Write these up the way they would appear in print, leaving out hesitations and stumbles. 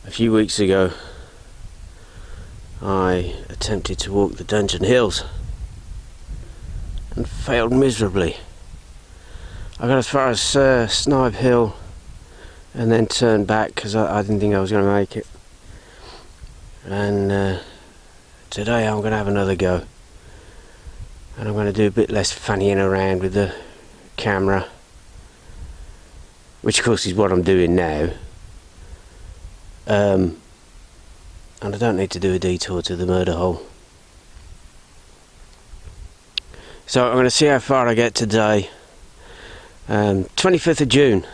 A few weeks ago I attempted to walk the Dungeon Hills and failed miserably. I got as far as Snipe Hill and then turned back because I didn't think I was going to make it. And today I'm going to have another go, and I'm going to do a bit less fannying around with the camera, which of course is what I'm doing now. And I don't need to do a detour to the murder hole. So I'm going to see how far I get today. 25th of June.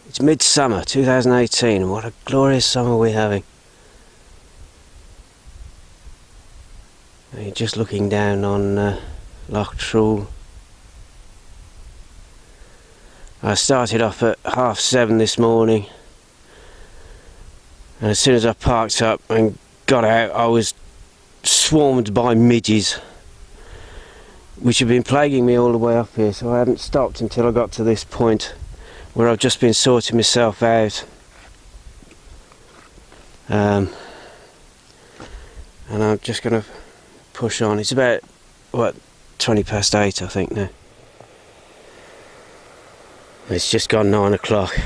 It's midsummer 2018, and what a glorious summer we're having. You're just looking down on Loch Trool. I started off at 7:30 this morning, and as soon as I parked up and got out, I was swarmed by midges, which have been plaguing me all the way up here, so I hadn't stopped until I got to this point where I've just been sorting myself out. And I'm just going to push on. It's about, 20 past 8 I think now. It's just gone 9 o'clock.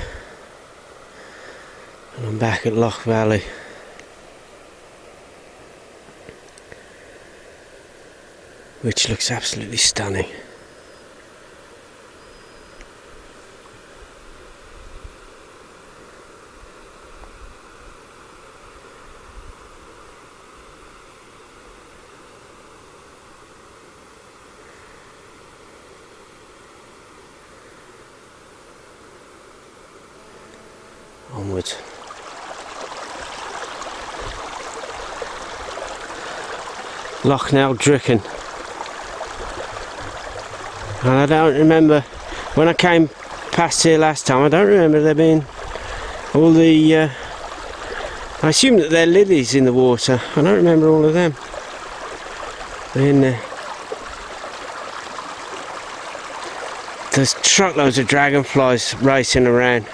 And I'm back at Loch Valley. Which looks absolutely stunning. Onwards. Loch Dricken. And I don't remember, when I came past here last time, I don't remember there being all the, I assume that they're lilies in the water. I don't remember all of them. They're in there. There's truckloads of dragonflies racing around.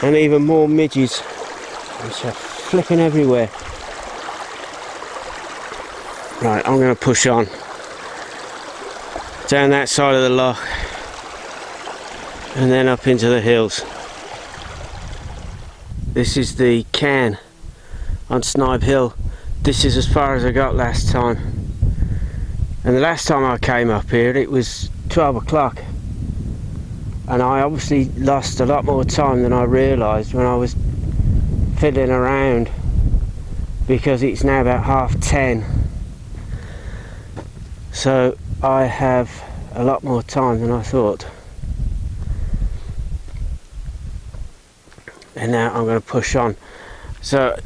And even more midges, which are flipping everywhere. Right, I'm going to push on down that side of the loch and then up into the hills. This is the cairn on Snipe Hill. This is as far as I got last time, and the last time I came up here it was 12 o'clock, and I obviously lost a lot more time than I realised when I was fiddling around, because it's now about 10:30. So I have a lot more time than I thought. And now I'm going to push on. So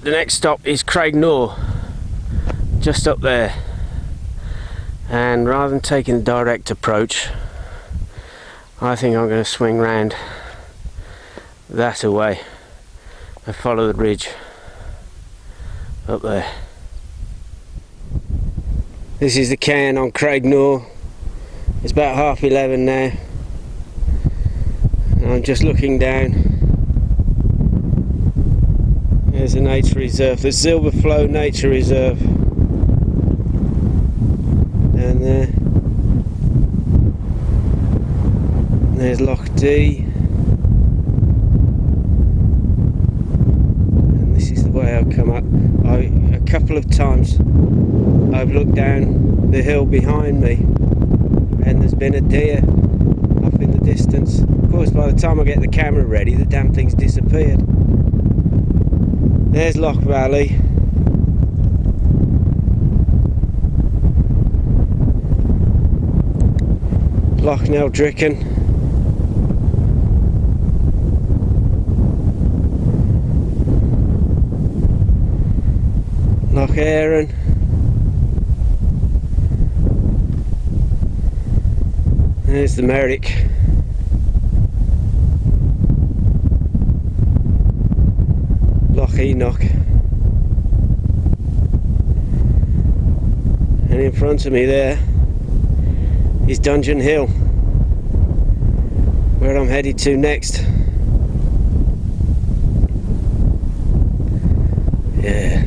the next stop is Craignore, just up there. And rather than taking a direct approach, I think I'm going to swing round that away and follow the ridge up there. This is the cairn on Craignore. It's about 11:30 now. And I'm just looking down. There's a nature reserve, the Silver Flow Nature Reserve. Down there. And there's Loch D. And this is the way I've come up. A couple of times I've looked down the hill behind me and there's been a deer off in the distance. Of course, by the time I get the camera ready, the damn thing's disappeared. There's Loch Valley. Loch Dricken. Loch Erin. There's the Merrick. Loch Enoch. And in front of me there is Dungeon Hill, where I'm headed to next. Yeah,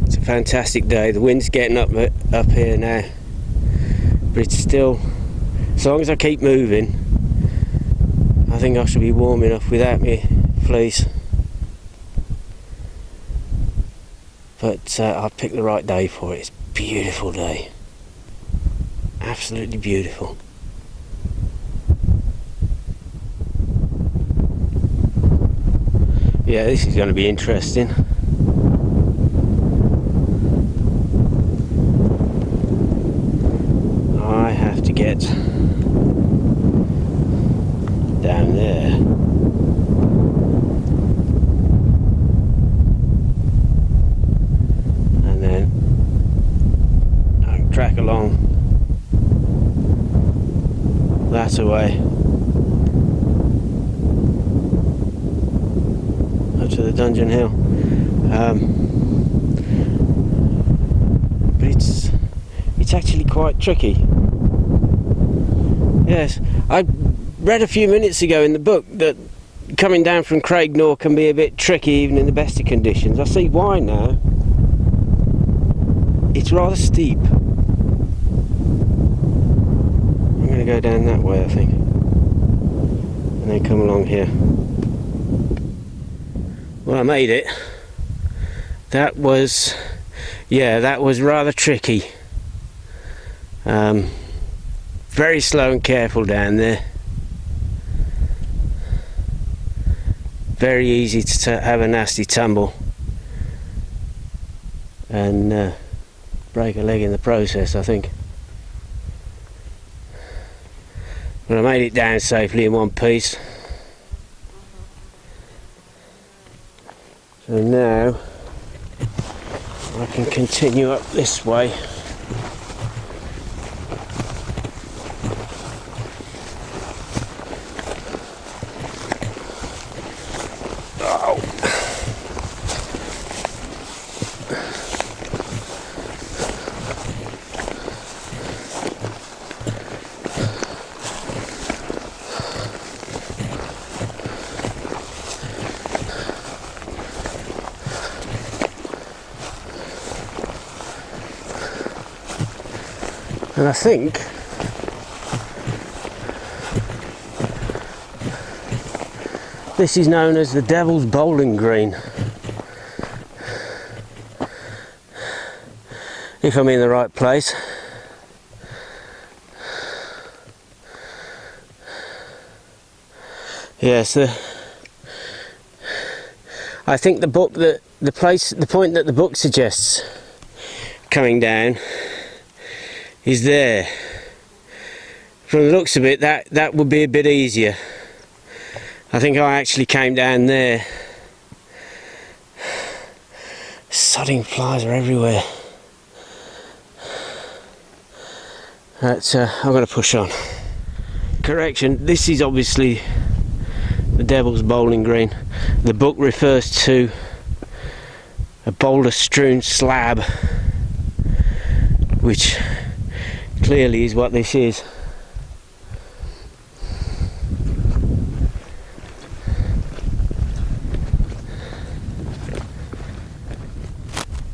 it's a fantastic day. The wind's getting up here now, but it's still, as long as I keep moving, I think I should be warm enough without me fleece. But I picked the right day for it. It's a beautiful day, absolutely beautiful. Yeah, this is going to be interesting. I have to get down there. And then I can track along that way. To the Dungeon Hill, but it's actually quite tricky. Yes, I read a few minutes ago in the book that coming down from Craignor can be a bit tricky even in the best of conditions. I see why now. It's rather steep. I'm going to go down that way, I think, and then come along here. Well, I made it. That was rather tricky. Very slow and careful down there. Very easy to have a nasty tumble and break a leg in the process, I think. But I made it down safely in one piece. So now I can continue up this way. Oh. And I think this is known as the Devil's Bowling Green, if I'm in the right place. Yes, I think the point that the book suggests coming down is there. From the looks of it, that would be a bit easier. I think I actually came down there. Sodding flies are everywhere. But I'm going to push on. Correction, this is obviously the Devil's Bowling Green. The book refers to a boulder-strewn slab, which clearly is what this is.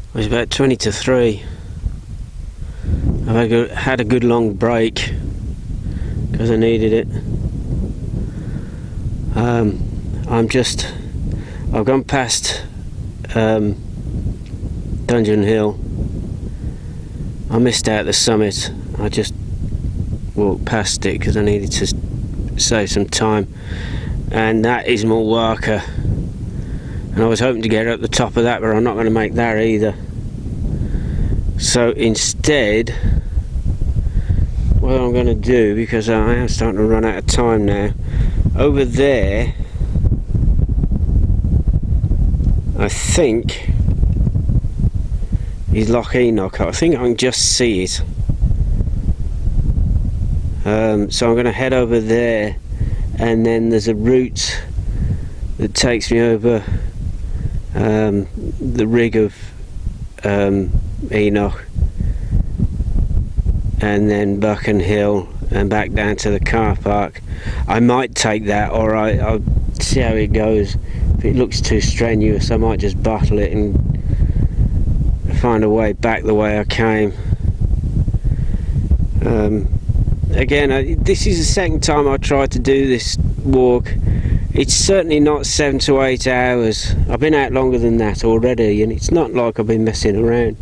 It was about 20 to 3. I've had a good long break because I needed it. I've gone past Dungeon Hill. I missed out the summit. I just walked past it because I needed to save some time, and that is Mulwaka, and I was hoping to get at the top of that, but I'm not going to make that either. So instead, what I'm going to do, because I am starting to run out of time now, over there I think is Loch Enoch. I think I can just see it. So I'm going to head over there, and then there's a route that takes me over the rig of Enoch, and then Buchan Hill and back down to the car park. I might take that, or I'll see how it goes. If If it looks too strenuous, I might just bottle it and find a way back the way I came. Again, this is the second time I tried to do this walk. It's certainly not 7 to 8 hours. I've been out longer than that already, and it's not like I've been messing around.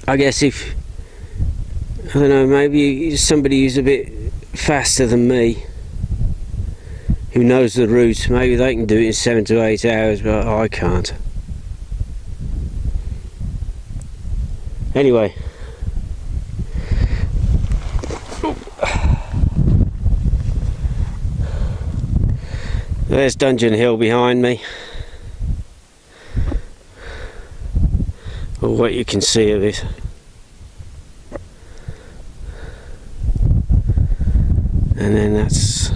I guess if, I don't know, maybe somebody who's a bit faster than me, who knows the route, maybe they can do it in 7 to 8 hours, but I can't. Anyway, there's Dungeon Hill behind me, or what you can see of it. And then that's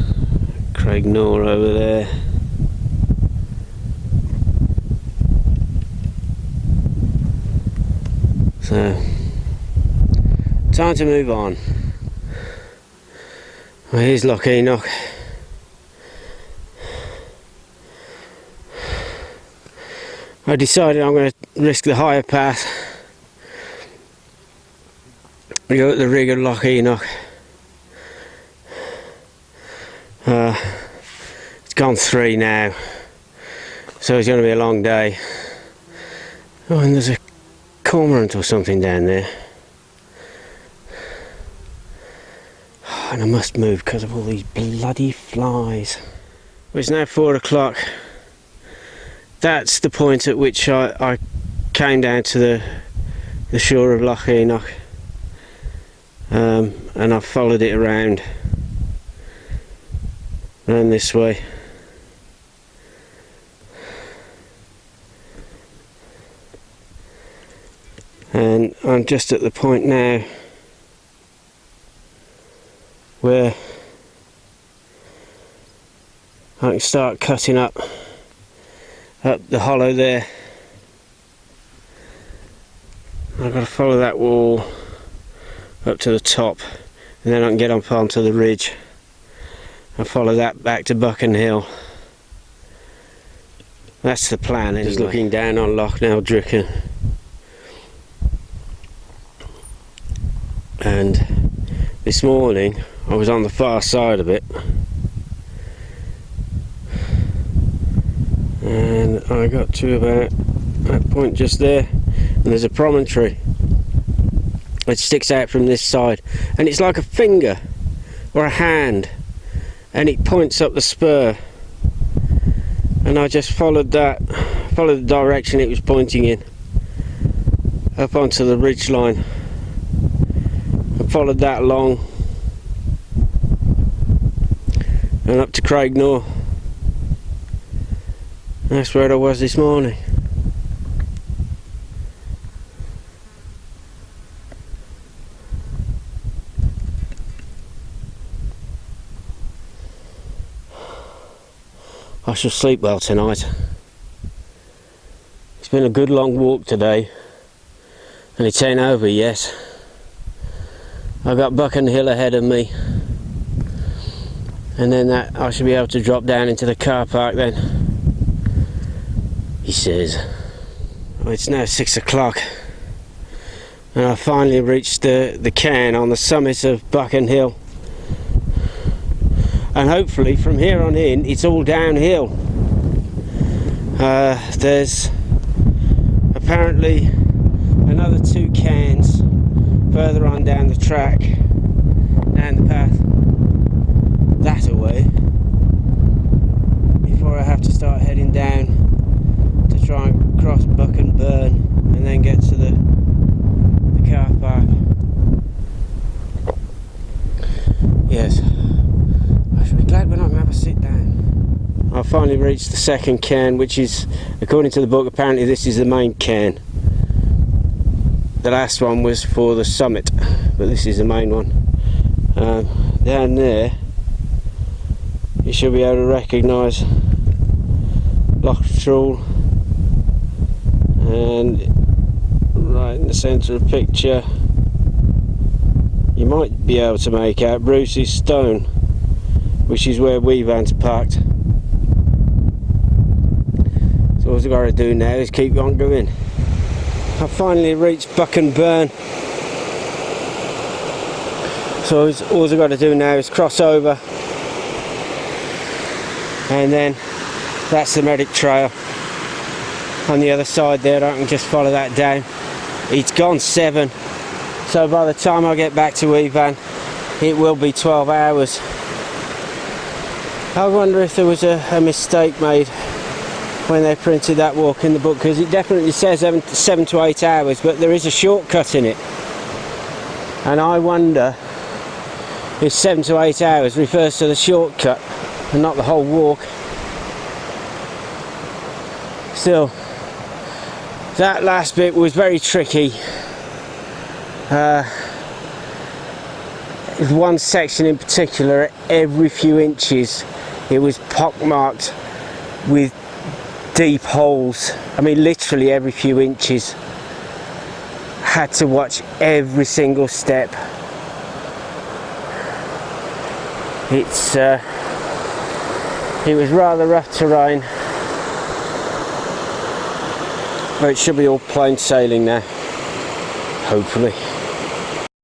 Craignore over there. So, time to move on. Well, here's Loch Enoch. I decided I'm going to risk the higher path. We go at the rig of Loch Enoch. It's gone 3 now, so it's going to be a long day. Oh, and there's a cormorant or something down there. Oh, and I must move because of all these bloody flies. Well, it's now 4 o'clock. That's the point at which I came down to the shore of Loch Enoch, and I followed it around this way. And I'm just at the point now where I can start cutting up the hollow there. I've got to follow that wall up to the top, and then I can get up onto the ridge and follow that back to Buchan Hill. That's the plan anyway. Just looking down on Loch Neildricken. And this morning I was on the far side of it, and I got to about that point just there, and there's a promontory. It sticks out from this side, and it's like a finger or a hand, and it points up the spur, and I just followed the direction it was pointing in, up onto the ridge line. I followed that along and up to Craignore. That's where I was this morning. I shall sleep well tonight. It's been a good long walk today, and it's ain't over yet. I've got Buchan Hill ahead of me, and then that I should be able to drop down into the car park then, he says. Well, it's now 6 o'clock, and I finally reached the cairn on the summit of Buchan Hill, and hopefully from here on in it's all downhill. There's apparently another 2 cairns further on down the track, down the path that away, before I have to start heading down to try and cross Buck and Burn and then get to the car park. Yes, I should be glad when I can have a sit down. I finally reached the second cairn, which is, according to the book, apparently this is the main cairn. The last one was for the summit, but this is the main one. Down there, you should be able to recognise Loch Trull, and right in the centre of the picture, you might be able to make out Bruce's Stone, which is where Weavant's parked. all I've got to do now is keep on going. I finally reached Buck and Burn, so all I've got to do now is cross over, and then that's the Medic Trail on the other side there. I can just follow that down. It's gone 7, so by the time I get back to Evan it will be 12 hours. I wonder if there was a mistake made when they printed that walk in the book, because it definitely says 7 to 8 hours, but there is a shortcut in it, and I wonder if 7 to 8 hours refers to the shortcut and not the whole walk. Still, that last bit was very tricky. One section in particular, every few inches it was pockmarked with deep holes. I mean, literally every few inches. Had to watch every single step. It was rather rough terrain, but it should be all plain sailing now, hopefully.